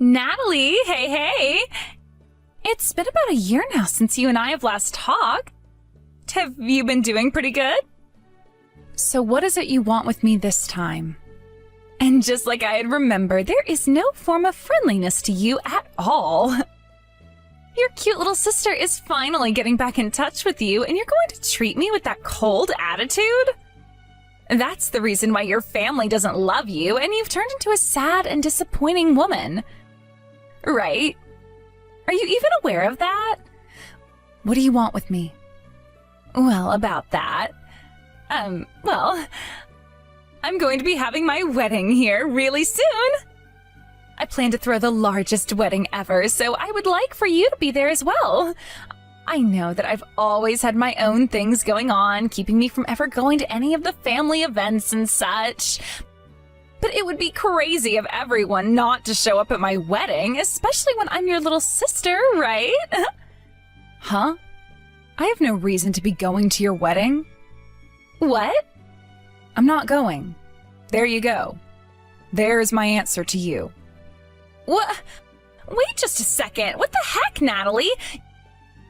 Natalie, hey. It's been about a year now since you and I have last talked. Have you been doing pretty good? So what is it you want with me this time? And just like I had remembered, there is no form of friendliness to you at all. Your cute little sister is finally getting back in touch with you, and you're going to treat me with that cold attitude? That's the reason why your family doesn't love you, and you've turned into a sad and disappointing woman. Right? Are you even aware of that? What do you want with me? Well, about that. Well, I'm going to be having my wedding here really soon. I plan to throw the largest wedding ever, so I would like for you to be there as well. I know that I've always had my own things going on, keeping me from ever going to any of the family events and such. But it would be crazy of everyone not to show up at my wedding, especially when I'm your little sister, right? Huh? I have no reason to be going to your wedding. What? I'm not going. There you go. There's my answer to you. What? Wait just a second. What the heck, Natalie?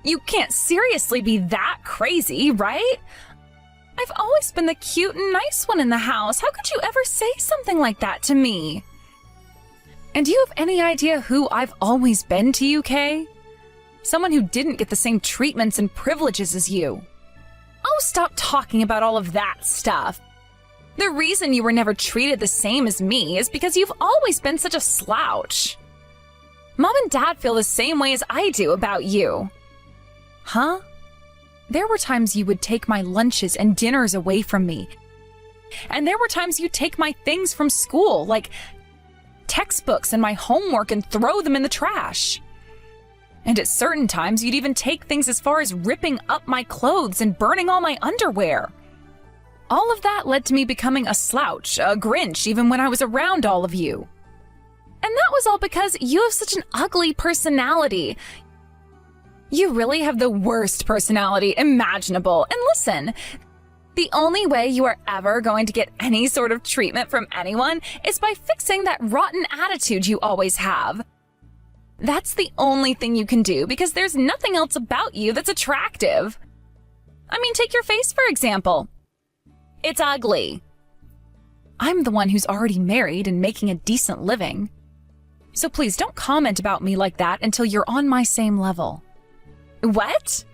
You can't seriously be that crazy, right? I've always been the cute and nice one in the house. How could you ever say something like that to me? And do you have any idea who I've always been to you, Kay? Someone who didn't get the same treatments and privileges as you. Oh, stop talking about all of that stuff. The reason you were never treated the same as me is because you've always been such a slouch. Mom and Dad feel the same way as I do about you. Huh? There were times you would take my lunches and dinners away from me. And there were times you'd take my things from school, like textbooks and my homework, and throw them in the trash. And at certain times, you'd even take things as far as ripping up my clothes and burning all my underwear. All of that led to me becoming a slouch, a Grinch, even when I was around all of you. And that was all because you have such an ugly personality. You really have the worst personality imaginable. And listen, the only way you are ever going to get any sort of treatment from anyone is by fixing that rotten attitude you always have. That's the only thing you can do, because there's nothing else about you that's attractive. I mean, take your face, for example. It's ugly. I'm the one who's already married and making a decent living. So please don't comment about me like that until you're on my same level. What?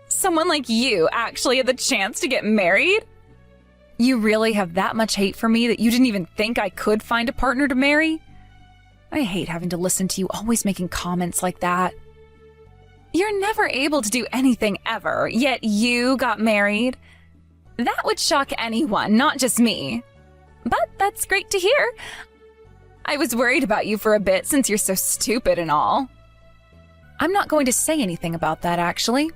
Someone like you actually had the chance to get married? You really have that much hate for me that you didn't even think I could find a partner to marry? I hate having to listen to you always making comments like that. You're never able to do anything ever, yet you got married? That would shock anyone, not just me. But that's great to hear. I was worried about you for a bit since you're so stupid and all. I'm not going to say anything about that, actually.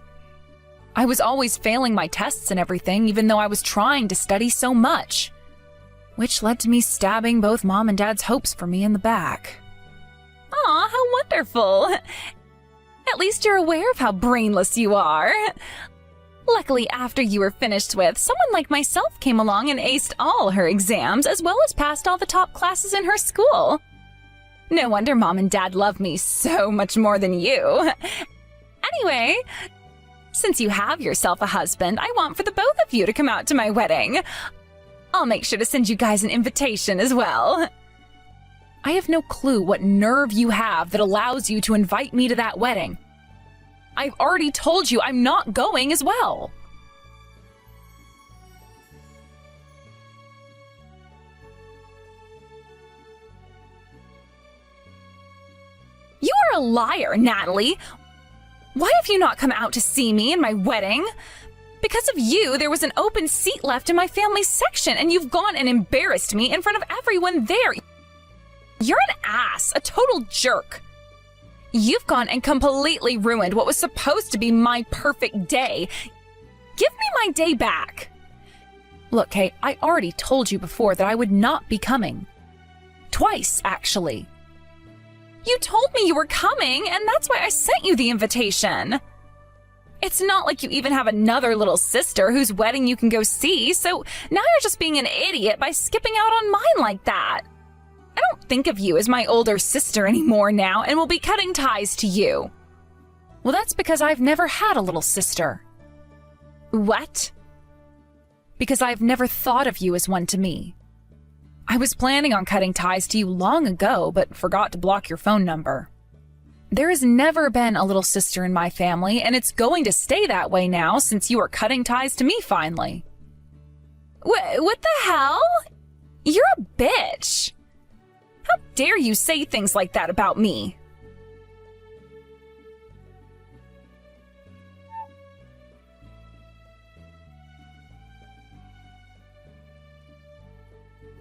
I was always failing my tests and everything, even though I was trying to study so much. Which led to me stabbing both Mom and Dad's hopes for me in the back. Aw, how wonderful. At least you're aware of how brainless you are. Luckily, after you were finished with, someone like myself came along and aced all her exams, as well as passed all the top classes in her school. No wonder Mom and Dad love me so much more than you. Anyway, since you have yourself a husband, I want for the both of you to come out to my wedding. I'll make sure to send you guys an invitation as well. I have no clue what nerve you have that allows you to invite me to that wedding. I've already told you I'm not going as well. You are a liar, Natalie. Why have you not come out to see me in my wedding? Because of you, there was an open seat left in my family's section, and you've gone and embarrassed me in front of everyone there. You're an ass, a total jerk. You've gone and completely ruined what was supposed to be my perfect day. Give me my day back. Look, Kay, I already told you before that I would not be coming. Twice, actually. You told me you were coming, and that's why I sent you the invitation. It's not like you even have another little sister whose wedding you can go see, so now you're just being an idiot by skipping out on mine like that. I don't think of you as my older sister anymore now and will be cutting ties to you. Well, that's because I've never had a little sister. What? Because I've never thought of you as one to me. I was planning on cutting ties to you long ago, but forgot to block your phone number. There has never been a little sister in my family, and it's going to stay that way now since you are cutting ties to me finally. What the hell? You're a bitch. How dare you say things like that about me?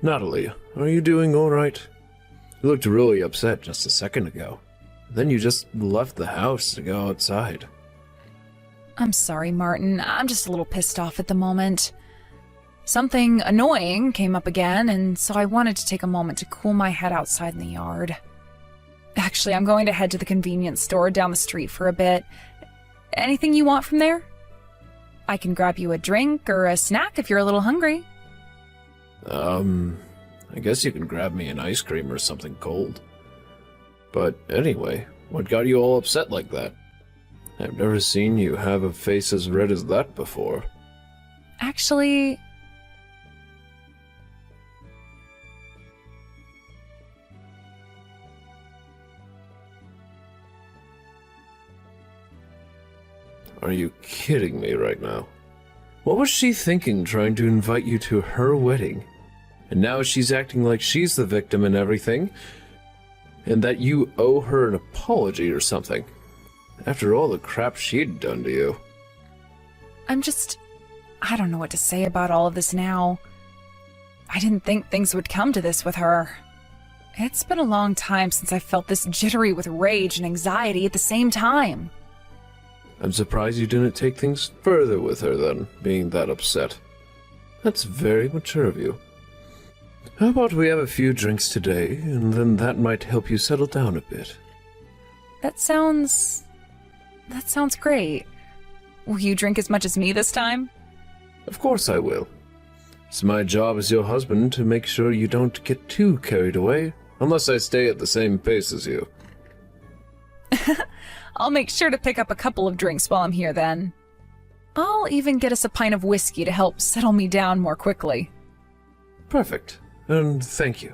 Natalie, are you doing all right? You looked really upset just a second ago. Then you just left the house to go outside. I'm sorry, Martin. I'm just a little pissed off at the moment. Something annoying came up again, and so I wanted to take a moment to cool my head outside in the yard. Actually, I'm going to head to the convenience store down the street for a bit. Anything you want from there? I can grab you a drink or a snack if you're a little hungry. I guess you can grab me an ice cream or something cold. But anyway, what got you all upset like that? I've never seen you have a face as red as that before. Actually... Are you kidding me right now? What was she thinking trying to invite you to her wedding? And now she's acting like she's the victim and everything, and that you owe her an apology or something, after all the crap she'd done to you. I don't know what to say about all of this now. I didn't think things would come to this with her. It's been a long time since I felt this jittery with rage and anxiety at the same time. I'm surprised you didn't take things further with her then, being that upset. That's very mature of you. How about we have a few drinks today, and then that might help you settle down a bit. That sounds great. Will you drink as much as me this time? Of course I will. It's my job as your husband to make sure you don't get too carried away, unless I stay at the same pace as you. I'll make sure to pick up a couple of drinks while I'm here then. I'll even get us a pint of whiskey to help settle me down more quickly. Perfect. And thank you.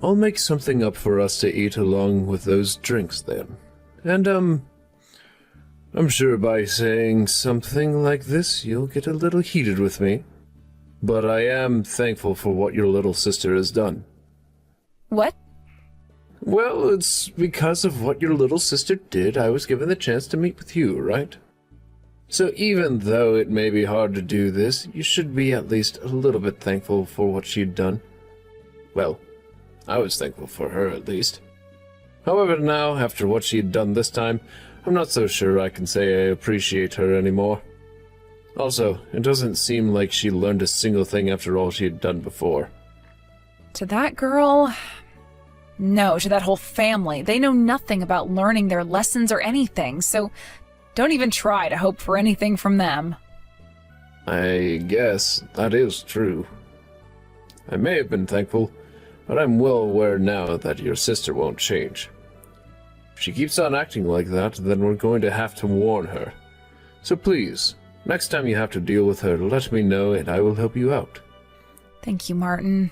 I'll make something up for us to eat along with those drinks then. And, I'm sure by saying something like this, you'll get a little heated with me. But I am thankful for what your little sister has done. What? Well, it's because of what your little sister did I was given the chance to meet with you, right? So even though it may be hard to do this, you should be at least a little bit thankful for what she'd done. Well, I was thankful for her at least. However, now, after what she'd done this time, I'm not so sure I can say I appreciate her anymore. Also, it doesn't seem like she learned a single thing after all she had done before. To that girl? No, to that whole family. They know nothing about learning their lessons or anything, so don't even try to hope for anything from them. I guess that is true. I may have been thankful, but I'm well aware now that your sister won't change. If she keeps on acting like that, then we're going to have to warn her. So please, next time you have to deal with her, let me know and I will help you out. Thank you, Martin.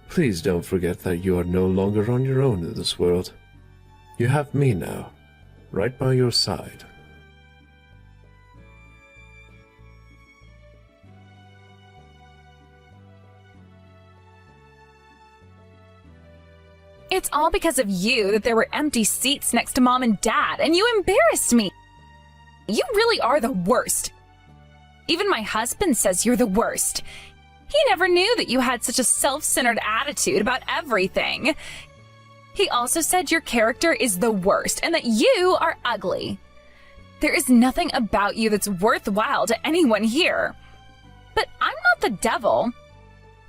Please don't forget that you are no longer on your own in this world. You have me now, right by your side. It's all because of you that there were empty seats next to Mom and Dad, and you embarrassed me. You really are the worst. Even my husband says you're the worst. He never knew that you had such a self-centered attitude about everything. He also said your character is the worst and that you are ugly. There is nothing about you that's worthwhile to anyone here. But I'm not the devil.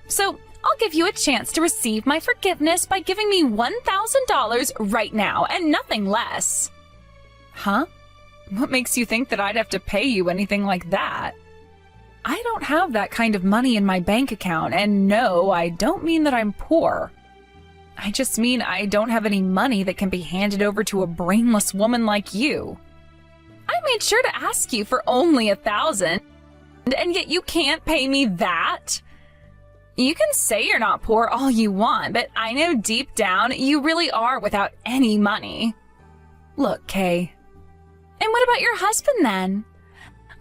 So I'll give you a chance to receive my forgiveness by giving me $1,000 right now and nothing less. Huh? What makes you think that I'd have to pay you anything like that? I don't have that kind of money in my bank account, and no, I don't mean that I'm poor. I just mean I don't have any money that can be handed over to a brainless woman like you. I made sure to ask you for only $1,000, and yet you can't pay me that? You can say you're not poor all you want, but I know deep down you really are without any money. Look, Kay. And what about your husband then?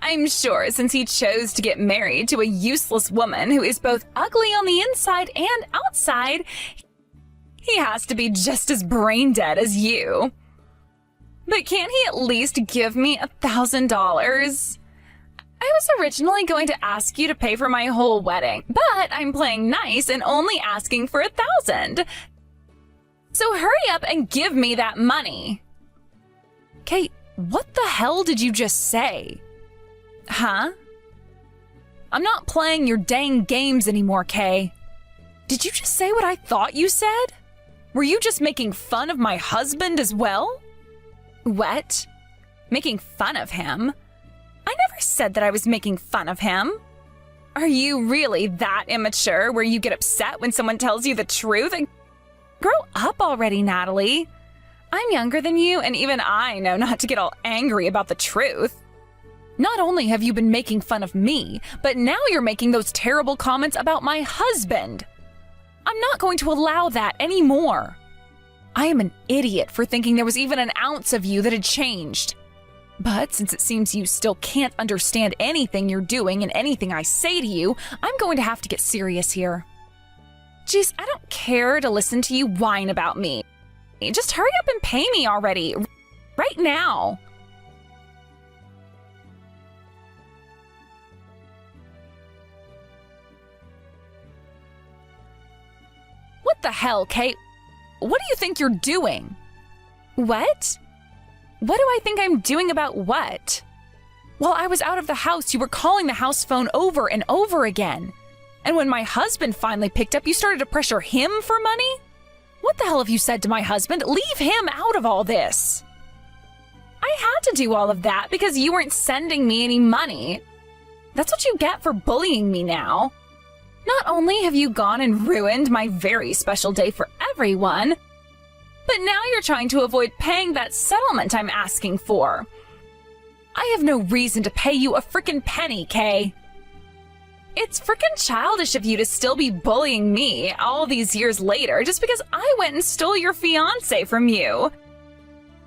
I'm sure since he chose to get married to a useless woman who is both ugly on the inside and outside, he has to be just as brain dead as you. But can't he at least give me $1,000? I was originally going to ask you to pay for my whole wedding, but I'm playing nice and only asking for $1,000. So hurry up and give me that money. Kate, what the hell did you just say? Huh? I'm not playing your dang games anymore, Kay. Did you just say what I thought you said? Were you just making fun of my husband as well? What? Making fun of him? I never said that I was making fun of him. Are you really that immature where you get upset when someone tells you the truth? Grow up already, Natalie. I'm younger than you, and even I know not to get all angry about the truth. Not only have you been making fun of me, but now you're making those terrible comments about my husband. I'm not going to allow that anymore. I am an idiot for thinking there was even an ounce of you that had changed. But since it seems you still can't understand anything you're doing and anything I say to you, I'm going to have to get serious here. Jeez, I don't care to listen to you whine about me. Just hurry up and pay me already. Right now. What the hell, Kate? What do you think you're doing? What? What do I think I'm doing about what? While I was out of the house, you were calling the house phone over and over again. And when my husband finally picked up, you started to pressure him for money? What the hell have you said to my husband? Leave him out of all this. I had to do all of that because you weren't sending me any money. That's what you get for bullying me now. Not only have you gone and ruined my very special day for everyone, but now you're trying to avoid paying that settlement I'm asking for. I have no reason to pay you a frickin' penny, Kay. It's frickin' childish of you to still be bullying me all these years later just because I went and stole your fiancé from you.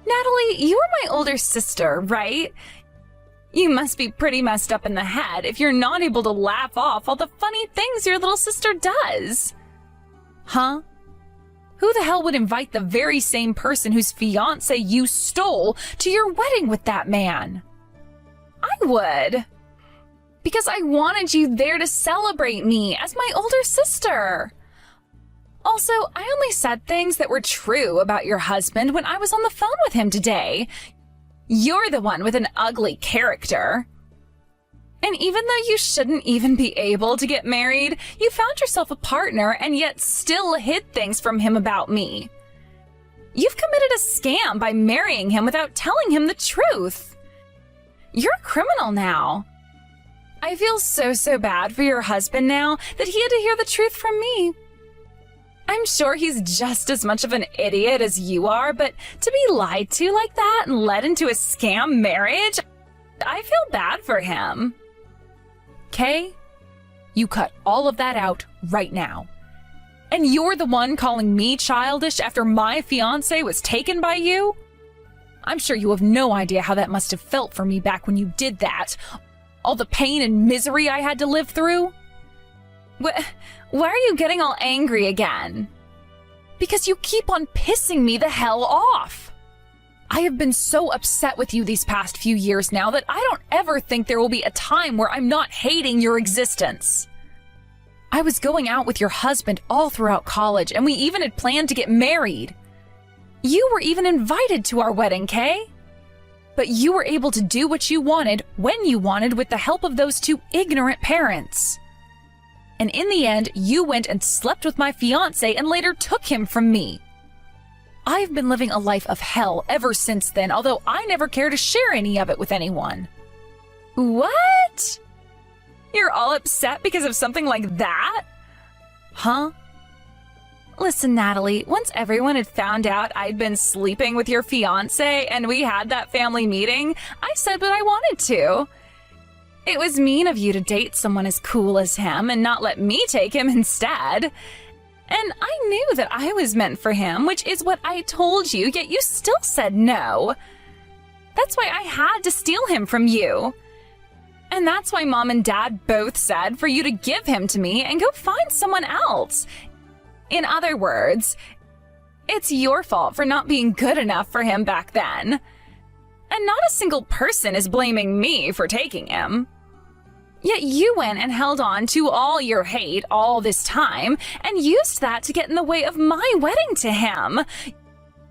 Natalie, you are my older sister, right? You must be pretty messed up in the head if you're not able to laugh off all the funny things your little sister does. Huh? Who the hell would invite the very same person whose fiancé you stole to your wedding with that man? I would. Because I wanted you there to celebrate me as my older sister. Also, I only said things that were true about your husband when I was on the phone with him today. You're the one with an ugly character. And even though you shouldn't even be able to get married, you found yourself a partner and yet still hid things from him about me. You've committed a scam by marrying him without telling him the truth. You're a criminal now. I feel so bad for your husband now that he had to hear the truth from me. I'm sure he's just as much of an idiot as you are, but to be lied to like that and led into a scam marriage, I feel bad for him. Kay, you cut all of that out right now. And you're the one calling me childish after my fiancé was taken by you? I'm sure you have no idea how that must have felt for me back when you did that. All the pain and misery I had to live through. Why are you getting all angry again? Because you keep on pissing me the hell off. I have been so upset with you these past few years now that I don't ever think there will be a time where I'm not hating your existence. I was going out with your husband all throughout college, and we even had planned to get married. You were even invited to our wedding, Kay. But you were able to do what you wanted when you wanted with the help of those two ignorant parents. And in the end, you went and slept with my fiancé and later took him from me. I've been living a life of hell ever since then, although I never care to share any of it with anyone. What? You're all upset because of something like that? Huh? Listen, Natalie, once everyone had found out I'd been sleeping with your fiancé and we had that family meeting, I said what I wanted to. It was mean of you to date someone as cool as him and not let me take him instead. And I knew that I was meant for him, which is what I told you, yet you still said no. That's why I had to steal him from you. And that's why Mom and Dad both said for you to give him to me and go find someone else. In other words, it's your fault for not being good enough for him back then. And not a single person is blaming me for taking him. Yet you went and held on to all your hate all this time and used that to get in the way of my wedding to him.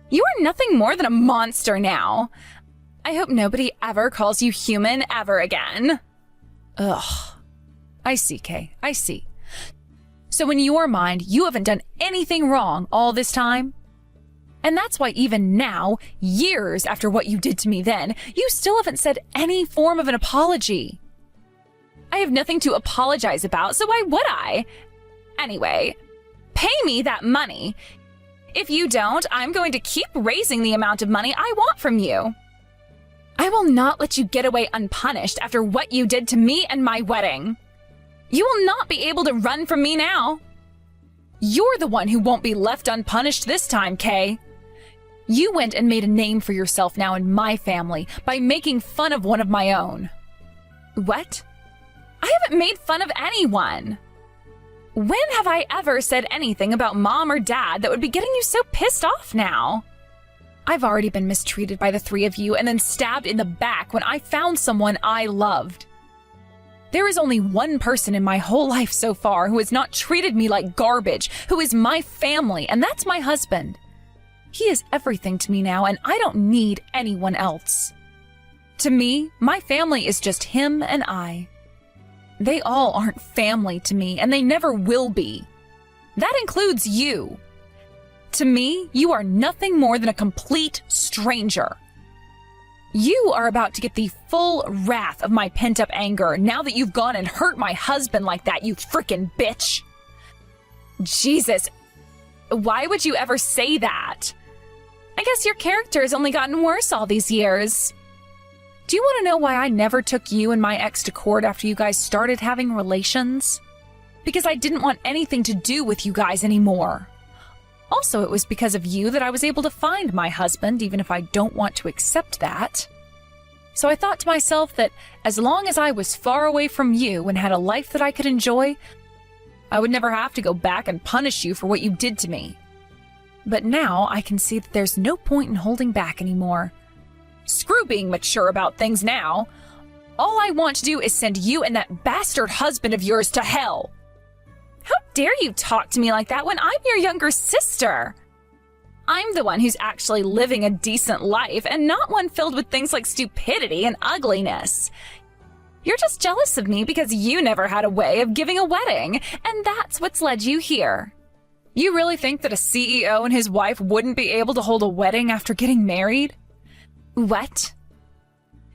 You are nothing more than a monster now. I hope nobody ever calls you human ever again. Ugh. I see, Kay. I see. So in your mind, you haven't done anything wrong all this time? And that's why even now, years after what you did to me then, you still haven't said any form of an apology. I have nothing to apologize about, so why would I? Anyway, pay me that money. If you don't, I'm going to keep raising the amount of money I want from you. I will not let you get away unpunished after what you did to me and my wedding. You will not be able to run from me now. You're the one who won't be left unpunished this time, Kay. You went and made a name for yourself now in my family by making fun of one of my own. What? I haven't made fun of anyone. When have I ever said anything about Mom or Dad that would be getting you so pissed off now? I've already been mistreated by the three of you and then stabbed in the back when I found someone I loved. There is only one person in my whole life so far who has not treated me like garbage, who is my family, and that's my husband. He is everything to me now, and I don't need anyone else. To me, my family is just him and I. They all aren't family to me, and they never will be. That includes you. To me, you are nothing more than a complete stranger. You are about to get the full wrath of my pent-up anger now that you've gone and hurt my husband like that, you frickin' bitch. Jesus, why would you ever say that? I guess your character has only gotten worse all these years. Do you want to know why I never took you and my ex to court after you guys started having relations? Because I didn't want anything to do with you guys anymore. Also, it was because of you that I was able to find my husband, even if I don't want to accept that. So I thought to myself that as long as I was far away from you and had a life that I could enjoy, I would never have to go back and punish you for what you did to me. But now I can see that there's no point in holding back anymore. Screw being mature about things now. All I want to do is send you and that bastard husband of yours to hell. How dare you talk to me like that when I'm your younger sister? I'm the one who's actually living a decent life and not one filled with things like stupidity and ugliness. You're just jealous of me because you never had a way of giving a wedding, and that's what's led you here. You really think that a CEO and his wife wouldn't be able to hold a wedding after getting married? What?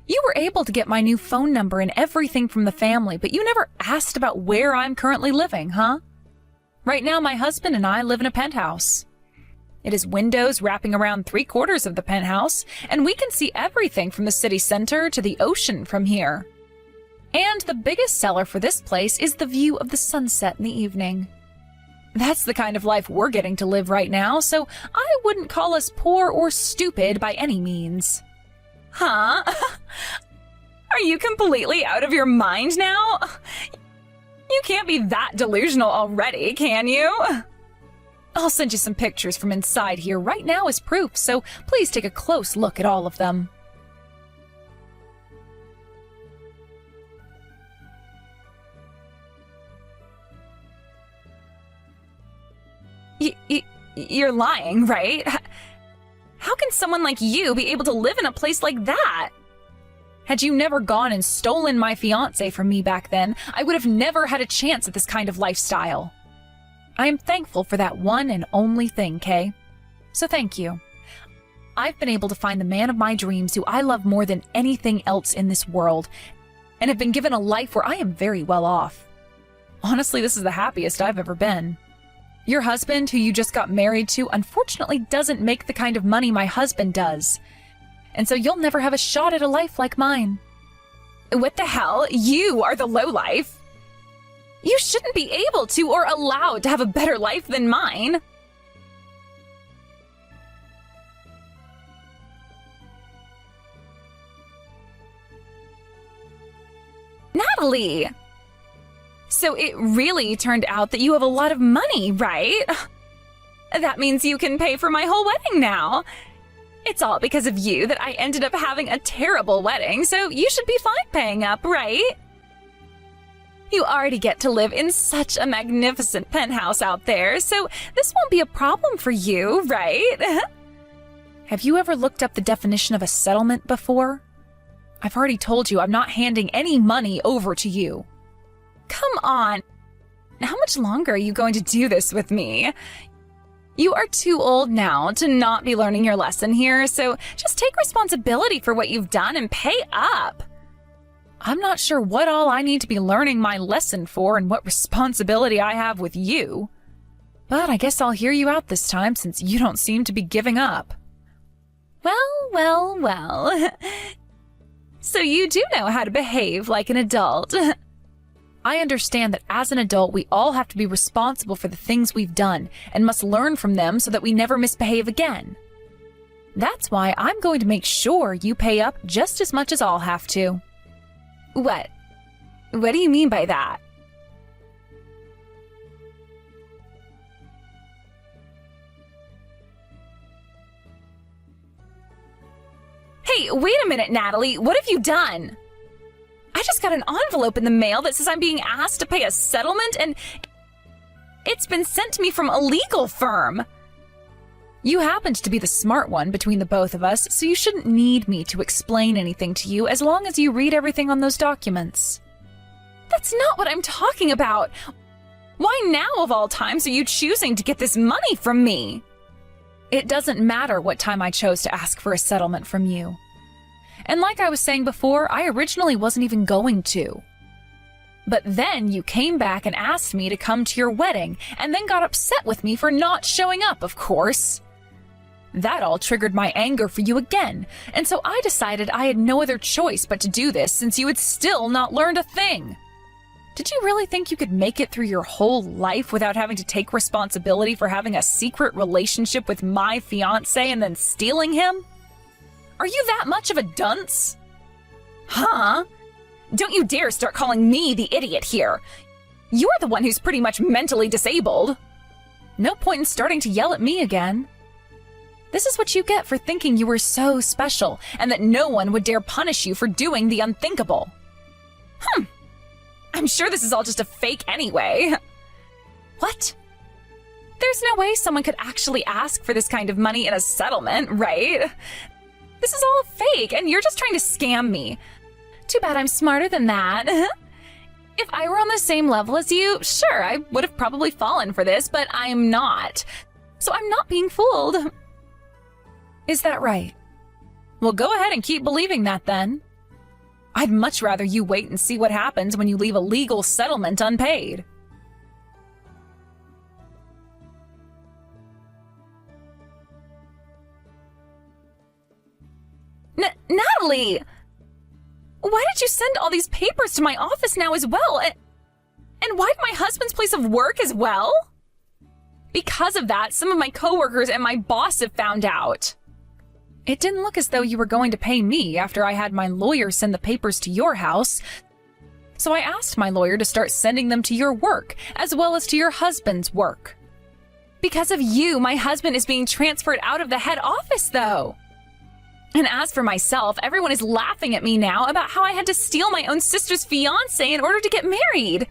You were able to get my new phone number and everything from the family, but you never asked about where I'm currently living, huh? Right now, my husband and I live in a penthouse. It has windows wrapping around 3/4 of the penthouse, and we can see everything from the city center to the ocean from here. And the biggest seller for this place is the view of the sunset in the evening. That's the kind of life we're getting to live right now, so I wouldn't call us poor or stupid by any means. Huh? Are you completely out of your mind now? You can't be that delusional already, can you? I'll send you some pictures from inside here right now as proof, so please take a close look at all of them. You're lying, right? How can someone like you be able to live in a place like that? Had you never gone and stolen my fiancé from me back then, I would have never had a chance at this kind of lifestyle. I am thankful for that one and only thing, Kay. So thank you. I've been able to find the man of my dreams who I love more than anything else in this world, and have been given a life where I am very well off. Honestly, this is the happiest I've ever been. Your husband, who you just got married to, unfortunately doesn't make the kind of money my husband does. And so you'll never have a shot at a life like mine. What the hell? You are the lowlife. You shouldn't be able to or allowed to have a better life than mine. Natalie! So it really turned out that you have a lot of money, right? That means you can pay for my whole wedding now. It's all because of you that I ended up having a terrible wedding, so you should be fine paying up, right? You already get to live in such a magnificent penthouse out there, so this won't be a problem for you, right? Have you ever looked up the definition of a settlement before? I've already told you I'm not handing any money over to you. Come on. How much longer are you going to do this with me? You are too old now to not be learning your lesson here, so just take responsibility for what you've done and pay up. I'm not sure what all I need to be learning my lesson for and what responsibility I have with you. But I guess I'll hear you out this time since you don't seem to be giving up. Well. So you do know how to behave like an adult. I understand that as an adult, we all have to be responsible for the things we've done and must learn from them so that we never misbehave again. That's why I'm going to make sure you pay up just as much as I'll have to. What? What do you mean by that? Hey, wait a minute, Natalie. What have you done? I just got an envelope in the mail that says I'm being asked to pay a settlement, and it's been sent to me from a legal firm. You happened to be the smart one between the both of us, so you shouldn't need me to explain anything to you as long as you read everything on those documents. That's not what I'm talking about. Why now of all times are you choosing to get this money from me? It doesn't matter what time I chose to ask for a settlement from you. And like I was saying before, I originally wasn't even going to. But then you came back and asked me to come to your wedding, and then got upset with me for not showing up, of course. That all triggered my anger for you again, and so I decided I had no other choice but to do this since you had still not learned a thing. Did you really think you could make it through your whole life without having to take responsibility for having a secret relationship with my fiancé and then stealing him? Are you that much of a dunce? Huh? Don't you dare start calling me the idiot here. You're the one who's pretty much mentally disabled. No point in starting to yell at me again. This is what you get for thinking you were so special and that no one would dare punish you for doing the unthinkable. I'm sure this is all just a fake anyway. What? There's no way someone could actually ask for this kind of money in a settlement, right? This is all fake, and you're just trying to scam me. Too bad I'm smarter than that. If I were on the same level as you, sure, I would have probably fallen for this, but I'm not. So I'm not being fooled. Is that right? Well, go ahead and keep believing that then. I'd much rather you wait and see what happens when you leave a legal settlement unpaid. Natalie! Why did you send all these papers to my office now as well? And why my husband's place of work as well? Because of that, some of my coworkers and my boss have found out. It didn't look as though you were going to pay me after I had my lawyer send the papers to your house. So I asked my lawyer to start sending them to your work, as well as to your husband's work. Because of you, my husband is being transferred out of the head office, though. And as for myself, everyone is laughing at me now about how I had to steal my own sister's fiancé in order to get married.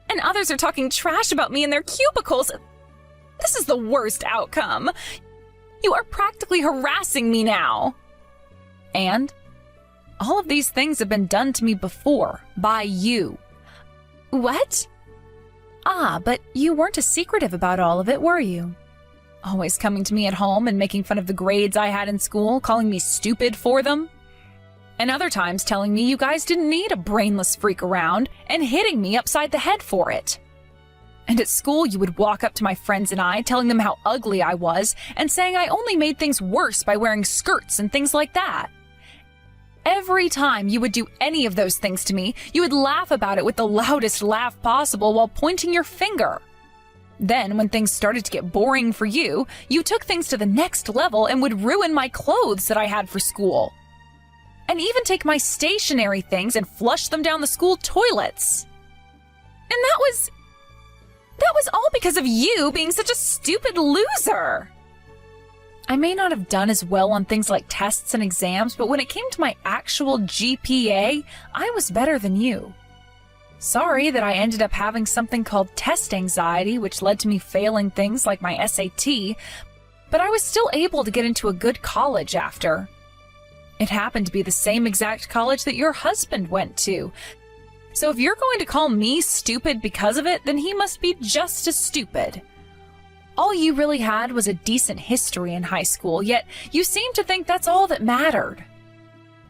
And others are talking trash about me in their cubicles. This is the worst outcome. You are practically harassing me now. And all of these things have been done to me before, by you. What? Ah, but you weren't as secretive about all of it, were you? Always coming to me at home and making fun of the grades I had in school, calling me stupid for them. And other times telling me you guys didn't need a brainless freak around and hitting me upside the head for it. And at school, you would walk up to my friends and I, telling them how ugly I was, and saying I only made things worse by wearing skirts and things like that. Every time you would do any of those things to me, you would laugh about it with the loudest laugh possible while pointing your finger. Then, when things started to get boring for you, you took things to the next level and would ruin my clothes that I had for school. And even take my stationery things and flush them down the school toilets. And that was all because of you being such a stupid loser. I may not have done as well on things like tests and exams, but when it came to my actual GPA, I was better than you. Sorry that I ended up having something called test anxiety, which led to me failing things like my SAT, but I was still able to get into a good college after. It happened to be the same exact college that your husband went to. So if you're going to call me stupid because of it, then he must be just as stupid. All you really had was a decent history in high school, yet you seem to think that's all that mattered.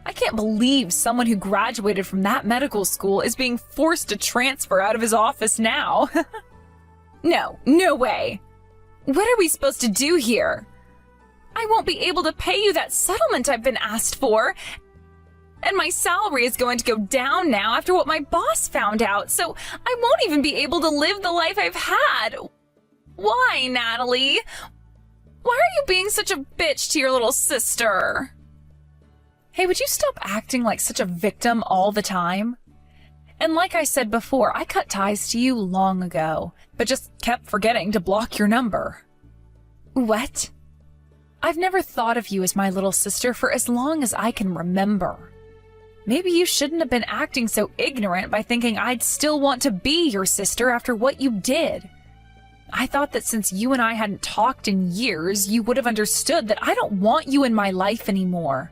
I can't believe someone who graduated from that medical school is being forced to transfer out of his office now. No way. What are we supposed to do here? I won't be able to pay you that settlement I've been asked for. And my salary is going to go down now after what my boss found out, so I won't even be able to live the life I've had. Why, Natalie? Why are you being such a bitch to your little sister? Hey, would you stop acting like such a victim all the time? And like I said before, I cut ties to you long ago, but just kept forgetting to block your number. What? I've never thought of you as my little sister for as long as I can remember. Maybe you shouldn't have been acting so ignorant by thinking I'd still want to be your sister after what you did. I thought that since you and I hadn't talked in years, you would have understood that I don't want you in my life anymore.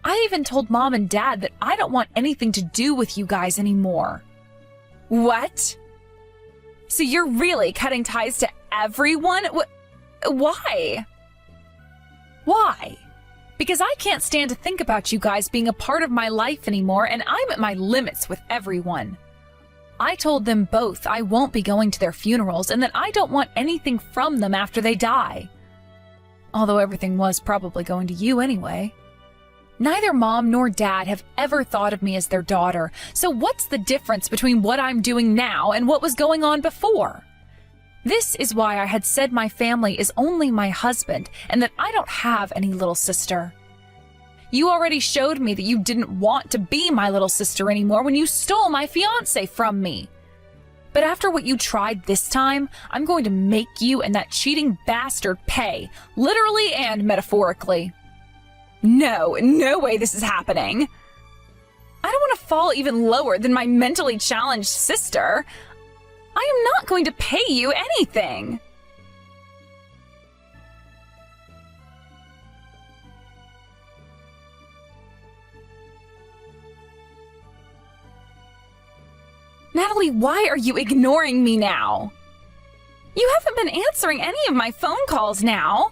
I even told Mom and Dad that I don't want anything to do with you guys anymore. What? So you're really cutting ties to everyone? Why? Why? Because I can't stand to think about you guys being a part of my life anymore, and I'm at my limits with everyone. I told them both I won't be going to their funerals and that I don't want anything from them after they die. Although everything was probably going to you anyway. Neither Mom nor Dad have ever thought of me as their daughter, so what's the difference between what I'm doing now and what was going on before? This is why I had said my family is only my husband and that I don't have any little sister. You already showed me that you didn't want to be my little sister anymore when you stole my fiancé from me. But after what you tried this time, I'm going to make you and that cheating bastard pay, literally and metaphorically. No way this is happening. I don't want to fall even lower than my mentally challenged sister. I am not going to pay you anything. Natalie, why are you ignoring me now? You haven't been answering any of my phone calls now.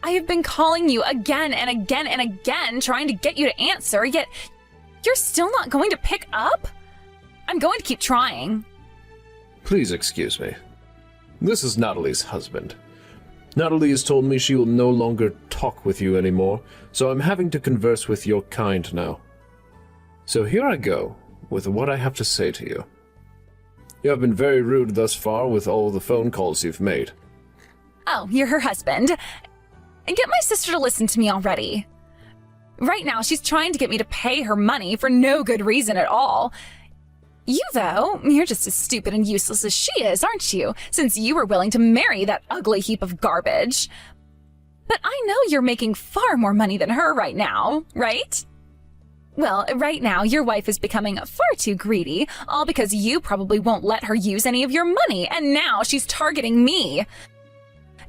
I have been calling you again and again and again trying to get you to answer, yet you're still not going to pick up? I'm going to keep trying. Please excuse me. This is Natalie's husband. Natalie has told me she will no longer talk with you anymore, so I'm having to converse with your kind now. So here I go with what I have to say to you. You have been very rude thus far with all the phone calls you've made. Oh, you're her husband. Get my sister to listen to me already. Right now, she's trying to get me to pay her money for no good reason at all. You, though, you're just as stupid and useless as she is, aren't you? Since you were willing to marry that ugly heap of garbage. But I know you're making far more money than her right now, right? Well, right now, your wife is becoming far too greedy, all because you probably won't let her use any of your money, and now she's targeting me.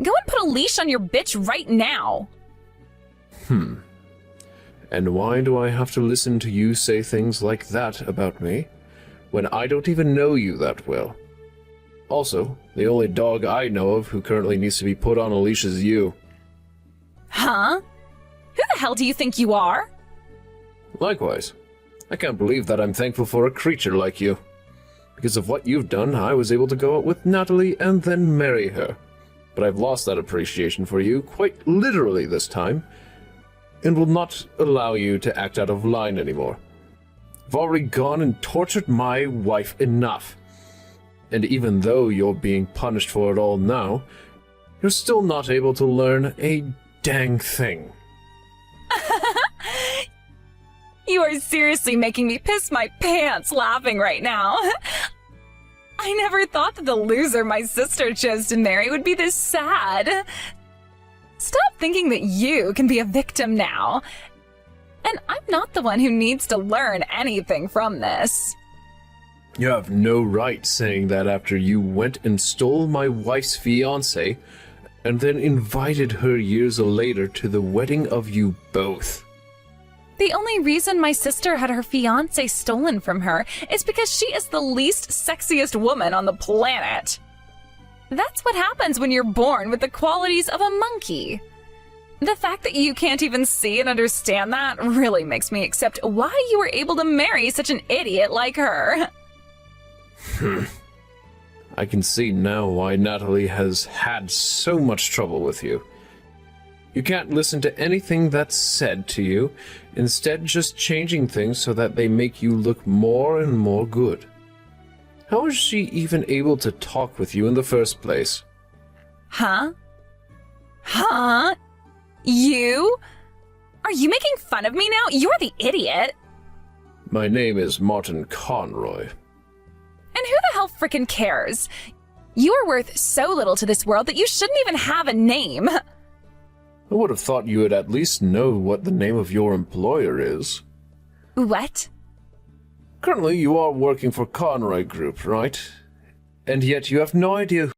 Go and put a leash on your bitch right now. And why do I have to listen to you say things like that about me, when I don't even know you that well? Also, the only dog I know of who currently needs to be put on a leash is you. Huh? Who the hell do you think you are? Likewise. I can't believe that I'm thankful for a creature like you. Because of what you've done, I was able to go out with Natalie and then marry her. But I've lost that appreciation for you, quite literally this time, and will not allow you to act out of line anymore. I've already gone and tortured my wife enough. And even though you're being punished for it all now, you're still not able to learn a dang thing. You are seriously making me piss my pants laughing right now. I never thought that the loser my sister chose to marry would be this sad. Stop thinking that you can be a victim now. And I'm not the one who needs to learn anything from this. You have no right saying that after you went and stole my wife's fiancé and then invited her years later to the wedding of you both. The only reason my sister had her fiancé stolen from her is because she is the least sexiest woman on the planet. That's what happens when you're born with the qualities of a monkey. The fact that you can't even see and understand that really makes me accept why you were able to marry such an idiot like her. I can see now why Natalie has had so much trouble with you. You can't listen to anything that's said to you, instead just changing things so that they make you look more and more good. How is she even able to talk with you in the first place? Huh? Huh? You? Are you making fun of me now? You're the idiot. My name is Martin Conroy. And who the hell frickin' cares? You are worth so little to this world that you shouldn't even have a name. I would have thought you would at least know what the name of your employer is. What? Currently, you are working for Conroy Group, right? And yet you have no idea